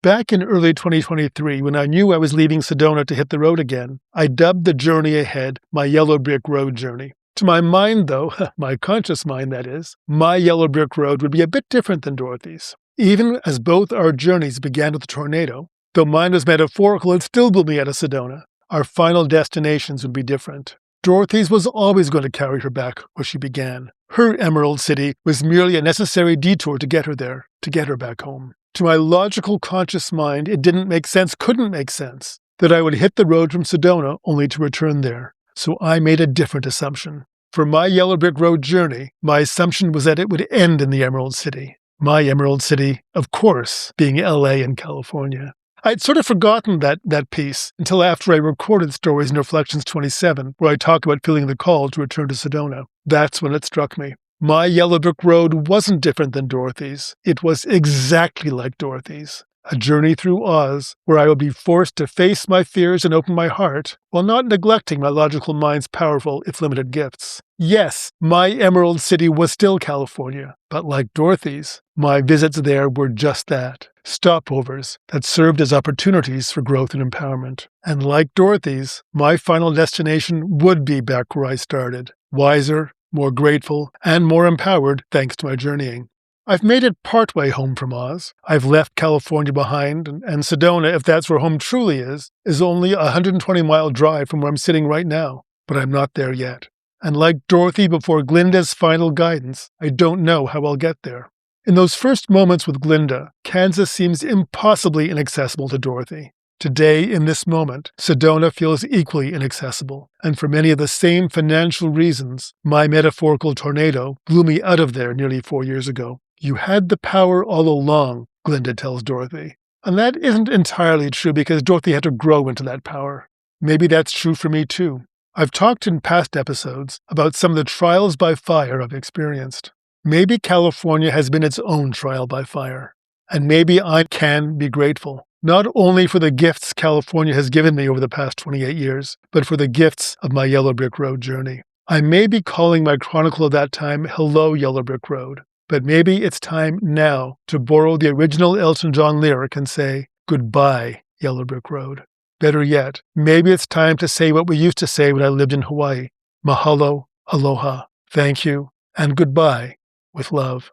Back in early 2023, when I knew I was leaving Sedona to hit the road again, I dubbed the journey ahead my Yellow Brick Road journey. To my mind, though, my conscious mind that is, my Yellow Brick Road would be a bit different than Dorothy's. Even as both our journeys began with the tornado, though mine was metaphorical, it still blew me out of Sedona. Our final destinations would be different. Dorothy's was always going to carry her back where she began. Her Emerald City was merely a necessary detour to get her there, to get her back home. To my logical, conscious mind, it didn't make sense, couldn't make sense, that I would hit the road from Sedona only to return there. So I made a different assumption. For my Yellow Brick Road journey, my assumption was that it would end in the Emerald City. My Emerald City, of course, being LA in California. I'd sort of forgotten that piece until after I recorded Stories and Reflections 27, where I talk about feeling the call to return to Sedona. That's when it struck me. My Yellow Brick Road wasn't different than Dorothy's. It was exactly like Dorothy's. A journey through Oz, where I would be forced to face my fears and open my heart, while not neglecting my logical mind's powerful, if limited, gifts. Yes, my Emerald City was still California, but like Dorothy's, my visits there were just that, stopovers that served as opportunities for growth and empowerment. And like Dorothy's, my final destination would be back where I started, wiser, more grateful, and more empowered thanks to my journeying. I've made it partway home from Oz. I've left California behind, and Sedona, if that's where home truly is only a 120-mile drive from where I'm sitting right now. But I'm not there yet. And like Dorothy before Glinda's final guidance, I don't know how I'll get there. In those first moments with Glinda, Kansas seems impossibly inaccessible to Dorothy. Today, in this moment, Sedona feels equally inaccessible, and for many of the same financial reasons, my metaphorical tornado blew me out of there nearly 4 years ago. You had the power all along, Glinda tells Dorothy. And that isn't entirely true because Dorothy had to grow into that power. Maybe that's true for me too. I've talked in past episodes about some of the trials by fire I've experienced. Maybe California has been its own trial by fire. And maybe I can be grateful. Not only for the gifts California has given me over the past 28 years, but for the gifts of my Yellow Brick Road journey. I may be calling my chronicle of that time Hello, Yellow Brick Road, but maybe it's time now to borrow the original Elton John lyric and say, Goodbye, Yellow Brick Road. Better yet, maybe it's time to say what we used to say when I lived in Hawaii. Mahalo, aloha, thank you, and goodbye, with love.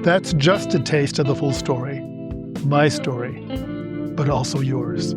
That's just a taste of the full story. My story, but also yours.